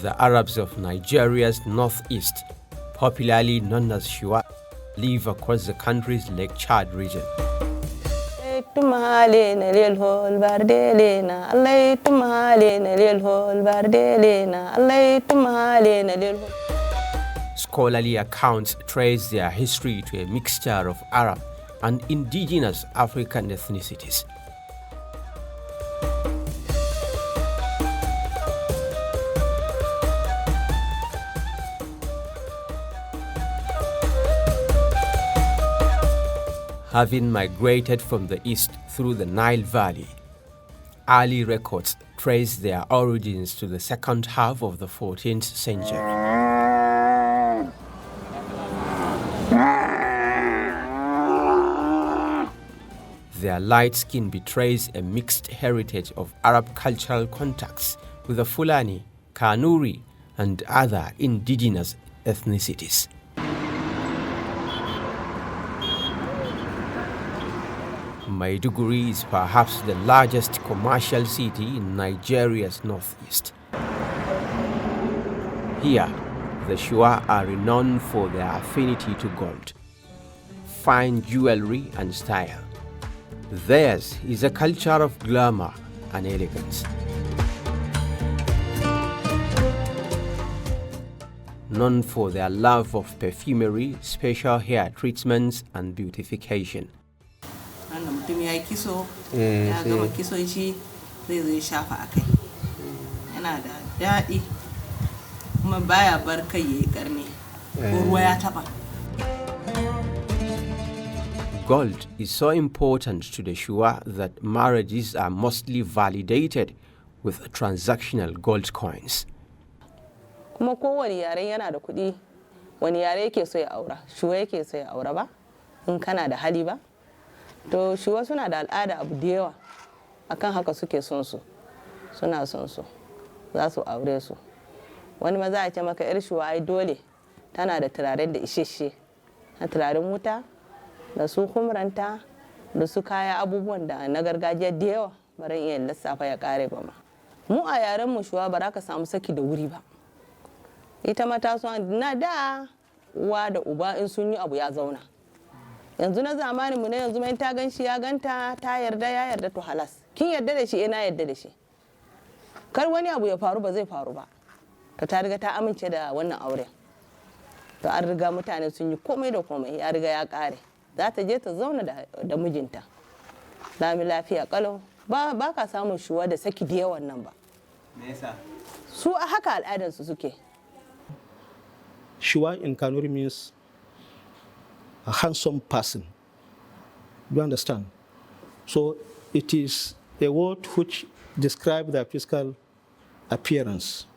The Arabs of Nigeria's northeast, popularly known as Shuwa, live across the country's Lake Chad region. Scholarly accounts trace their history to a mixture of Arab and indigenous African ethnicities. Having migrated from the east through the Nile Valley, early records trace their origins to the second half of the 14th century. Their light skin betrays a mixed heritage of Arab cultural contacts with the Fulani, Kanuri, and other indigenous ethnicities. Maiduguri is perhaps the largest commercial city in Nigeria's northeast. Here, the Shuwa are renowned for their affinity to gold, fine jewelry and style. Theirs is a culture of glamour and elegance. Known for their love of perfumery, special hair treatments, and beautification. Gold is so important to the Shuwa that marriages are mostly validated with transactional gold coins. Kuma kowane yare yana da kuɗi, wani yare yake so ya aura, Shuwa yake so ya aura ba, in kana da hali ba. To Shuwa suna da al'ada abu da yawa, akan haka suke son su, suna son su, za su aure su. Wani ma za a ce maka yar Shuwa ai dole tana da turaren da isheshe, na turaren wuta, da su kumranta, da su kaya abubuwan da na gargajiya da yawa, baran iya lissafa ya kare ba ma. Mu a yaren mu Shuwa ba za ka samu saki da wuri ba. Ita mata su na da uwa da uba in sun yi abu ya zauna. Yanzu na zamanin mu ne yanzu mai ta gan shi ya ganta ta yarda ya yarda to halas. Kin yarda da shi ina yarda da shi. Kar wani abu ya faru ba zai faru ba. To ta riga ta amince da wannan aure. To an riga mutane sun yi komai da komai ya riga ya kare. Za ta je ta zauna da mijinta. Lami lafiya kalau ba ka samun Shuwa da saki da yawan nan ba. Me yasa? Su a haka al'adansu suke. Shuwa in Kanuri means a handsome person. Do you understand? So it is a word which describes their physical appearance.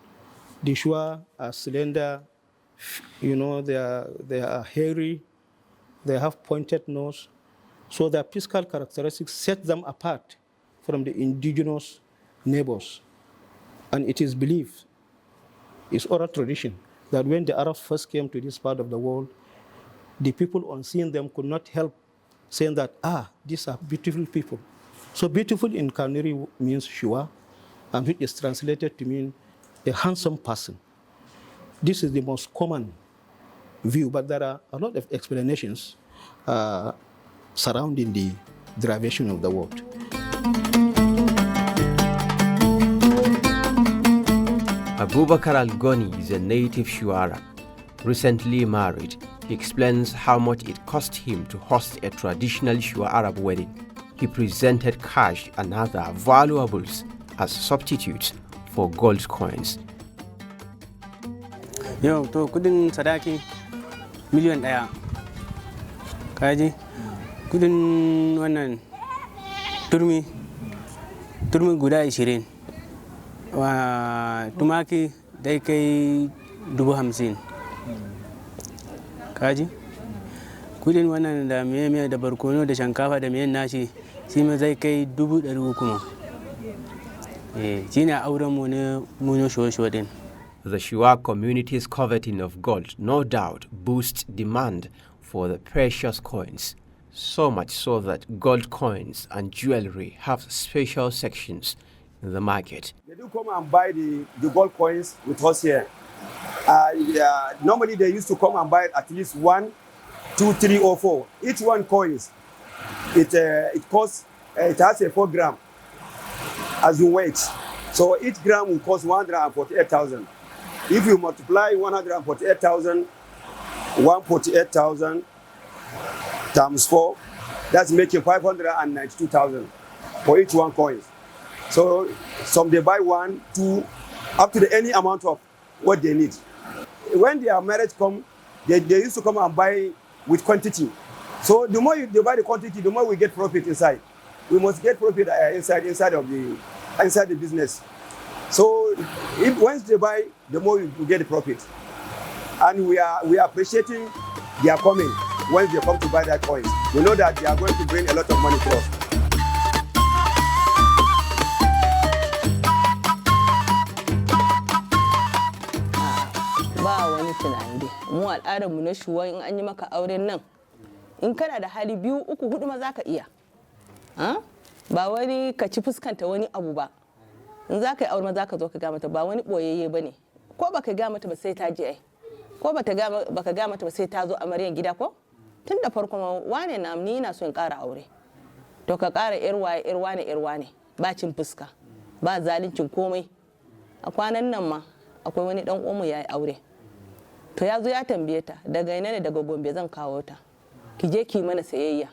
The Shuwa are slender, you know, they are hairy, they have pointed nose. So their physical characteristics set them apart from the indigenous neighbors. And it is believed, it's oral tradition, that when the Arabs first came to this part of the world, the people on seeing them could not help saying that, these are beautiful people. So beautiful in Kanuri means Shuwa, and which is translated to mean a handsome person. This is the most common view, but there are a lot of explanations surrounding the derivation of the word. Abubakar Al-Goni is a native Shuara. Recently married, he explains how much it cost him to host a traditional Shuwa Arab wedding. He presented cash and other valuables as substitutes for gold coins. Yo, to kudin sadaki miliyan ɗaya. Kaji, kudin wannan turmi guda 20. Wa tumaki dai kai 50,000. Kaji, kudin wannan da miye da barkono da shankafa da miyan nashi shi ma zai kai 300 kuma. Shine auren mu ne Shuwa din. The Shuwa community's coveting of gold no doubt boosts demand for the precious coins, so much so that gold coins and jewelry have special sections the market. They do come and buy the gold coins with us here. Normally they used to come and buy at least 1, 2, 3, or 4. Each one coins, it costs, it has a 4 gram as in weight. So each gram will cost 148,000. If you multiply 148,000, 148,000 times 4, that's making 592,000 for each one coin. So some they buy 1, 2, up to any amount of what they need. When their marriage come, they used to come and buy with quantity. So the more they buy the quantity, the more we get profit inside. We must get profit inside the business. So once they buy, the more we get the profit. And we are appreciating their coming when they come to buy that coins. We know that they are going to bring a lot of money to us. Ba wani tunani dai. Mu al'adar mu na Shuwa in an yi maka auren nan, in kana da hali 2, 3, 4 ma za ka iya. Ba wani ka ci fuskanta wani abu ba. In za ka yi aure ma za ka zo ka ga mata ba wani boyayye ba ne. Ko ba ka ga mata ba sai ta je ai. Ko ba ka ga mata ba sai ta zo amaryan gida ko? Tun da farko ma wane na ni ina so in ƙara aure. To ka ƙara yar wane ba cin fuska, ba zalincin komai. A kwanan nan ma akwai wani dan uwanmu ya yi aure. To ya zo ya tambaye ta daga ina ne daga Gombe zan kawo ta. Ki je ki mana sayayya.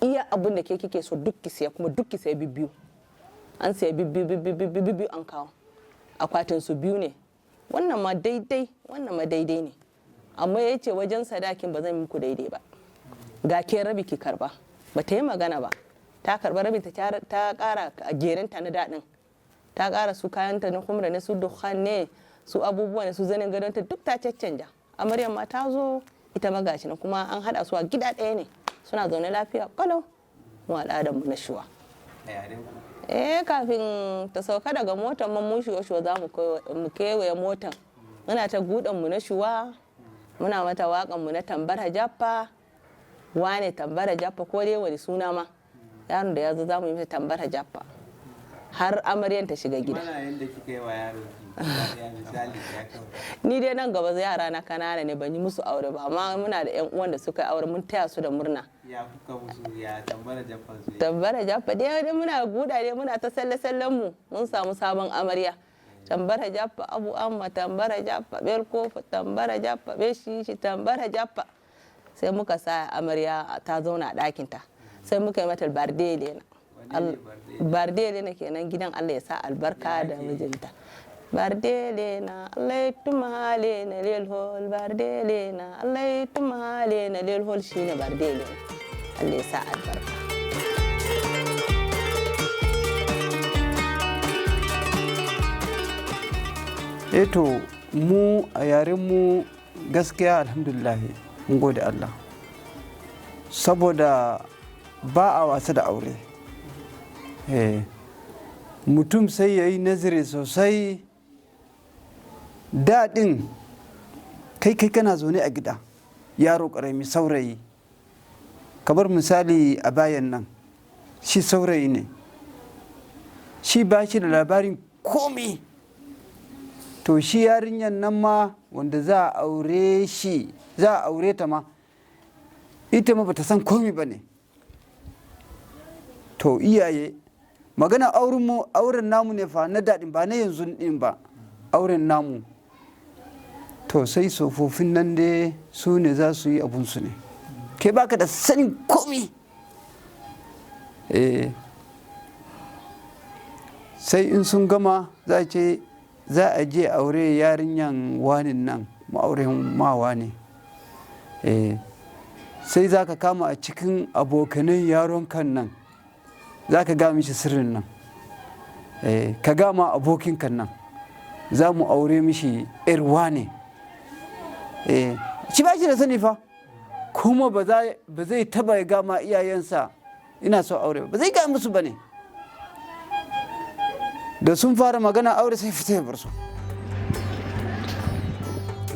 Iya abin da ke kike so duk ki siya kuma duk ki siya bibbiyu. An siya bibbiyu an kawo. Akwatin su 2 ne. Wannan ma daidai, wannan ma daidai ne. Amma ya ce wajen sadakin ba zan muku daidai ba. Ga ke rabi ki karba. Ba ta yi magana ba. Ta karba rabin ta kara a gerenta na daɗin. Ta kara su kayanta na kumra ne su dukkan ne su abubuwa ne su zanen gadonta duk ta caccanja. Amaryar ma ta zo ita magashi na kuma an haɗa su a gida ɗaya ne. Suna zaune lafiya kalau mu al'adar mu na Shuwa. Kafin ta sauka daga motar mun Shuwa za mu kewaye motar. Muna ta gudan mu na Shuwa, muna mata waƙan mu na tambara jappa, wane tambara jappa ko dai wani suna ma. Yaron da ya zo za mu yi mata tambara jappa. Har amaryan ta shiga gida. Ni dai nan gaba yara na kanana ne ban yi musu aure ba amma muna da 'yan uwan da suka aure mun taya su da murna. Ya kuka musu ya tambara jappa su. Tambara jappa dai muna guda dai muna ta sallen mu mun samu sabon amarya. Tambara jappa abu amma tambara jappa bel kofa tambara jappa bel shishi tambara jappa. Sai muka sa amarya ta zauna a ɗakinta. Sai muka yi mata bardele na. Bardele na kenan gidan Allah ya sa albarka da mijinta. Bardele na Allah tumale na lelhol bardele na Allah tumale na lelhol shine bardele Allah ya sa albarka. Eto mu a yaren mu gaskiya alhamdulillah mun gode Allah saboda ba a wasa da aure. Mutum sai ya yi nazari sosai daɗin kai kana zaune a gida yaro ƙarami saurayi kamar misali a bayan nan shi saurayi ne shi ba shi da labarin komi to shi yarinyar nan ma wanda za a aure ta ma ita ma bata san komi ba ne. To iyaye magana auren namu ne fa na daɗin ba na yanzu ɗin ba auren namu to sai tsofaffin nan dai su ne za su yi abunsu ne ke baka da sanin komi sai in sun gama za a je aure yarinyan wanin nan ma'auren mawa ne sai za ka kama a cikin abokanan yaron kan nan za ka ga mishi sirrin nan ka gama abokin kan nan za mu aure mishi irwa ne shi ba shi da sani fa kuma ba zai taba ya gama iyayensa ina so aure ba zai ga musu ba ne da sun fara magana aure sai fita ya bar su.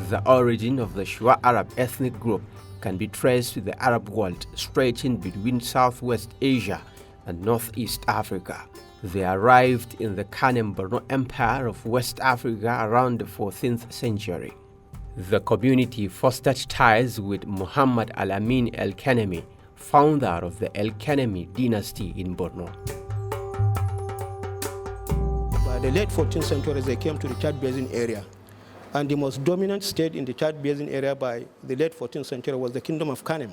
The origin of the Shuwa Arab ethnic group can be traced to the Arab world stretching between Southwest Asia and Northeast Africa. They arrived in the Kanem-Borno Empire of West Africa around the 14th century. The community fostered ties with Muhammad Al-Amin El-Kanemi, founder of the El-Kanemi dynasty in Borno. By the late 14th century, they came to the Chad Basin area. And the most dominant state in the Chad Basin area by the late 14th century was the Kingdom of Kanem.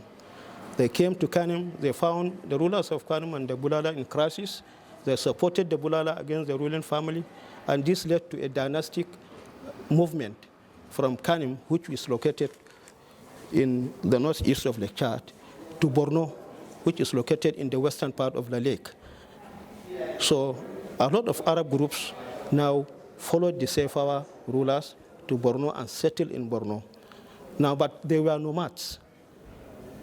They came to Kanem, they found the rulers of Kanem and the Bulala in crisis. They supported the Bulala against the ruling family, and this led to a dynastic movement from Kanem, which is located in the northeast of Lake Chad, to Borno, which is located in the western part of the lake. So a lot of Arab groups now followed the Sefawa rulers to Borno and settled in Borno. Now, but they were nomads.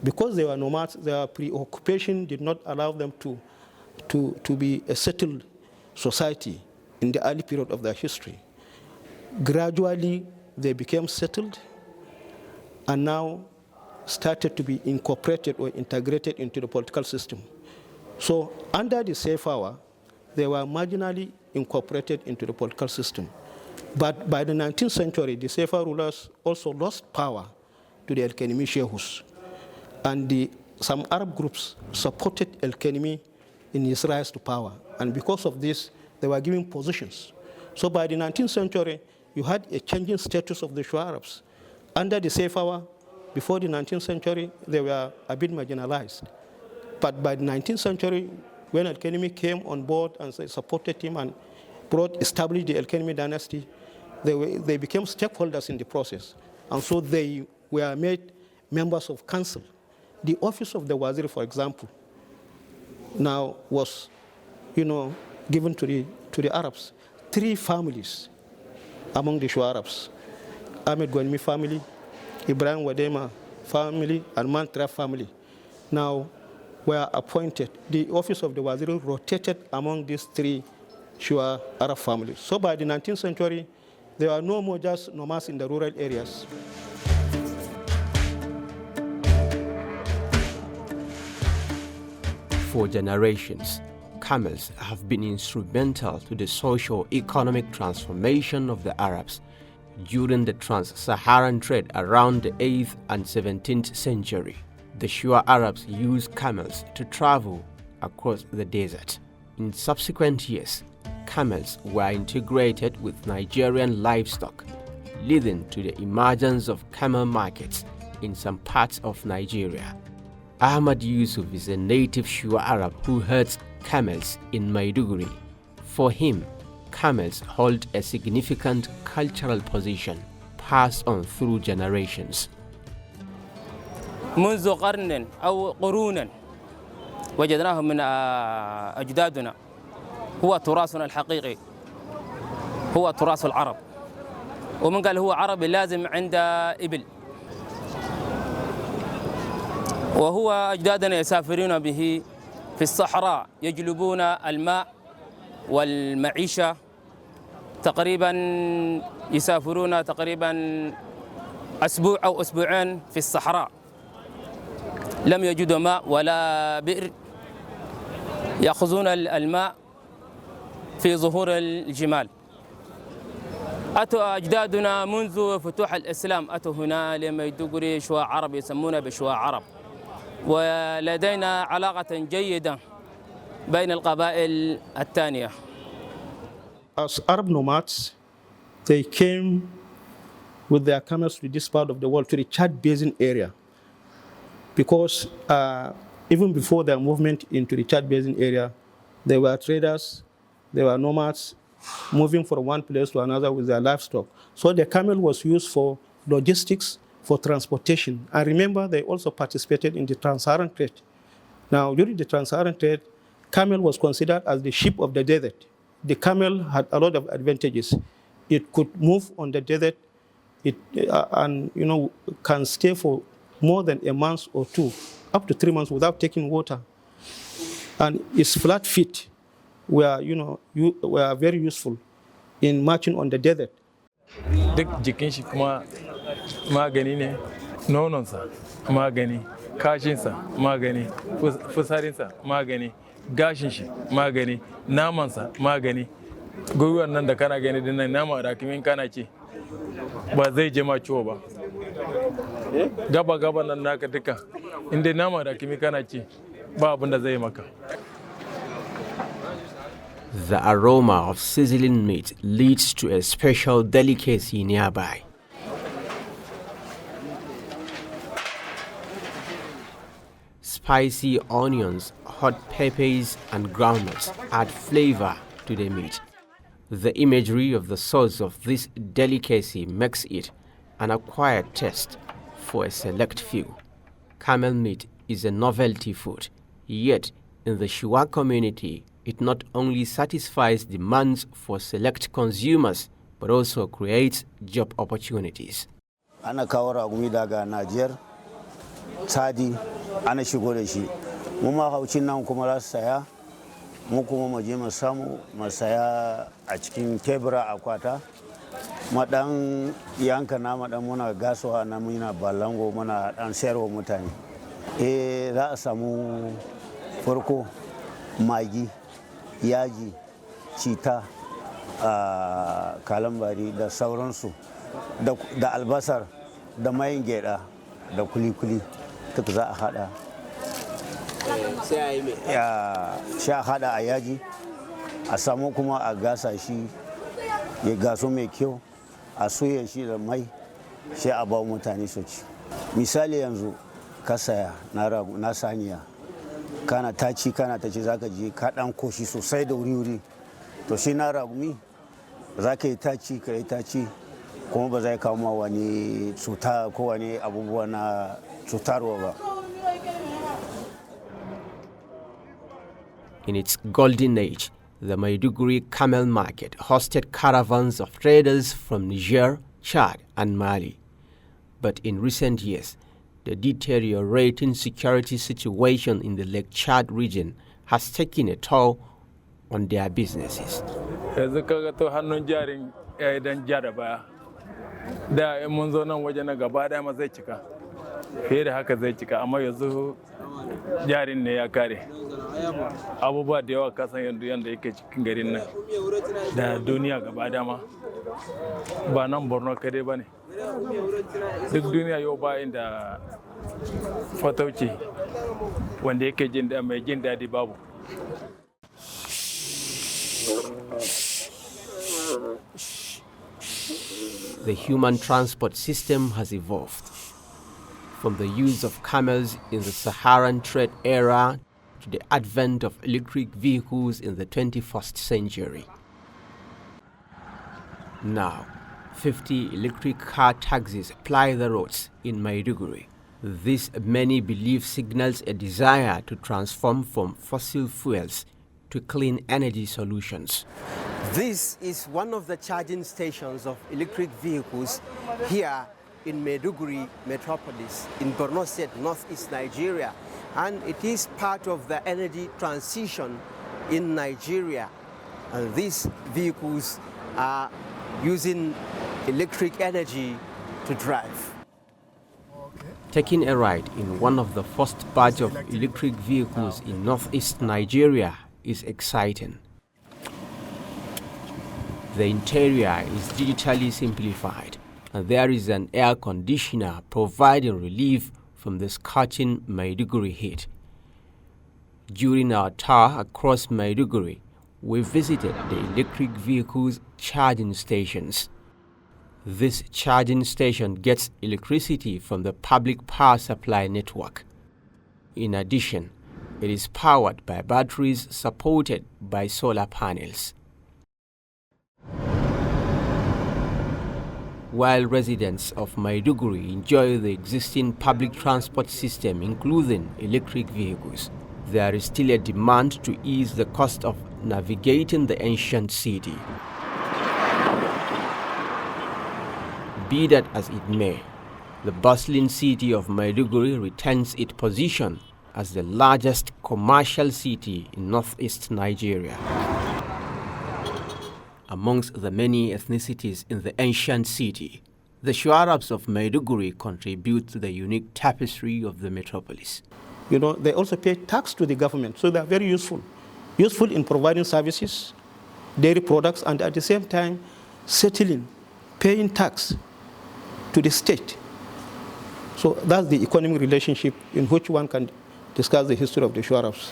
Because they were nomads, their preoccupation did not allow them to be a settled society in the early period of their history. Gradually, they became settled and now started to be incorporated or integrated into the political system. So under the Sefawa, they were marginally incorporated into the political system. But by the 19th century, the Sefa rulers also lost power to the El-Kanemi Shehus. And some Arab groups supported El-Kanemi in his rise to power. And because of this, they were given positions. So by the 19th century, you had a changing status of the Shuwa Arabs. Under the Sefawa, before the 19th century, they were a bit marginalized. But by the 19th century, when El-Kanemi came on board and supported him and established the El-Kanemi dynasty, they became stakeholders in the process. And so they were made members of council. The office of the Wazir, for example, now was, given to the Arabs. 3 families among the Shuwa Arabs: Ahmed Gwanmi family, Ibrahim Wadema family, and Mantra family, now were appointed. The office of the Wazir rotated among these 3 Shuwa Arab families. So by the 19th century, there are no more just nomads in the rural areas. For generations, camels have been instrumental to the socio-economic transformation of the Arabs during the trans-Saharan trade around the 8th and 17th century. The Shuwa Arabs used camels to travel across the desert. In subsequent years, camels were integrated with Nigerian livestock, leading to the emergence of camel markets in some parts of Nigeria. Ahmad Yusuf is a native Shuwa Arab who herds camels in Maiduguri. For him, camels hold a significant cultural position passed on through generations. منذ قرن أو قرونا وجدناه من أجدادنا، هو تراثنا الحقيقي، هو تراث العرب. ومن قال هو عربي لازم عنده إبل، وهو أجدادنا يسافرون به في الصحراء، يجلبون الماء والمعيشة. تقريبا يسافرون تقريبا أسبوع أو أسبوعين في الصحراء، لم يجدوا ماء ولا بئر، يأخذون الماء في ظهور الجمال. أتوا أجدادنا منذ فتوح الإسلام، أتوا هنا لميدوغوري شوا عرب، يسمونه بشوا عرب. ولدينا علاقة جيدة بين القبائل الثانية. As Arab nomads, they came with their camels to this part of the world, to the Chad Basin area, because even before their movement into the Chad Basin area, they were traders, they were nomads, moving from one place to another with their livestock. So the camel was used for logistics, for transportation. And remember, they also participated in the trans-Saharan trade. Now, during the trans-Saharan trade, camel was considered as the sheep of the desert. The camel had a lot of advantages. It could move on the desert, and can stay for more than a month or 2, up to 3 months without taking water. And its flat feet were very useful in marching on the desert. Duk jikin shi kuma magani ne, nononsa magani, kashinsa magani, fusarinsa magani, gashin shi magani, namansa magani, gwiwar nan da kana gani din nan nama rakimin kana ce ba zai je ma ciwo ba. Gaba nan naka duka inda nama rakimi kana ce ba abin da zai maka. The aroma of sizzling meat leads to a special delicacy nearby. Spicy onions, hot peppers, and groundnuts add flavor to the meat. The imagery of the source of this delicacy makes it an acquired taste for a select few. Camel meat is a novelty food, yet in the Shuwa community, it not only satisfies demands for select consumers, but also creates job opportunities. Ana kawo ragumi daga Najeriya, Chadi, ana shigo da shi. Mu ma haucin nan kuma za su saya, mu kuma mu je mu samu mu saya a cikin tebura akwata. Madan yanka nama dan muna gasowa na muna balango muna dan sayarwa mutane. Za a samu farko magi, yaji, cita, kalambari da sauransu da albasar da mayin gyada da kuli-kuli duk za a hada. Sai a hada a yaji, a samu kuma a gasa shi ya gaso mai kyau, a soya shi da mai sai a ba mutane su ci. Misali yanzu ka saya na saniya kana ta ci zaka je ka dan koshi sosai da wuri to shi na ragumi za ka yi ta ci kuma ba zai kawo ma wani cuta ko wani abubuwa na cutarwa ba. In its golden age, the Maiduguri Camel Market hosted caravans of traders from Niger, Chad, and Mali. But in recent years, the deteriorating security situation in the Lake Chad region has taken a toll on their businesses. Yanzu kaga to hannun jarin ya dan jara baya. Da in mun zo nan waje na gaba da ma zai cika. Fiye da haka zai cika, amma yanzu jarin ne ya kare. Abubuwa da yawa kasan yanzu yanda yake cikin garin nan da duniya gaba dama ba nan Borno kadai ba ne. Duk duniya yau ba inda fatauci wanda yake mai jin daɗi babu. The human transport system has evolved. From the use of camels in the Saharan trade era to the advent of electric vehicles in the 21st century. Now, 50 electric car taxis ply the roads in Maiduguri. This, many believe, signals a desire to transform from fossil fuels to clean energy solutions. This is one of the charging stations of electric vehicles here in Maiduguri metropolis in Borno State, northeast Nigeria. And it is part of the energy transition in Nigeria. And these vehicles are using electric energy to drive. Taking a ride in one of the first batch of electric vehicles in northeast Nigeria is exciting. The interior is digitally simplified, and there is an air conditioner providing relief from the scorching Maiduguri heat. During our tour across Maiduguri, we visited the electric vehicles charging stations. This charging station gets electricity from the public power supply network. In addition, it is powered by batteries supported by solar panels. While residents of Maiduguri enjoy the existing public transport system, including electric vehicles, there is still a demand to ease the cost of navigating the ancient city. Be that as it may, the bustling city of Maiduguri retains its position as the largest commercial city in northeast Nigeria. Amongst the many ethnicities in the ancient city, the Shuwa Arabs of Maiduguri contribute to the unique tapestry of the metropolis. You know, they also pay tax to the government, so they are very useful. useful in providing services, dairy products, and at the same time settling, paying tax to the state. So that's the economic relationship in which one can discuss the history of the Shuwa Arabs.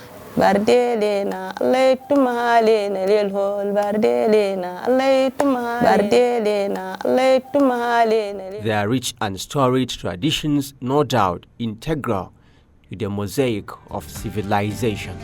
Their rich and storied traditions, no doubt, integral to the mosaic of civilization.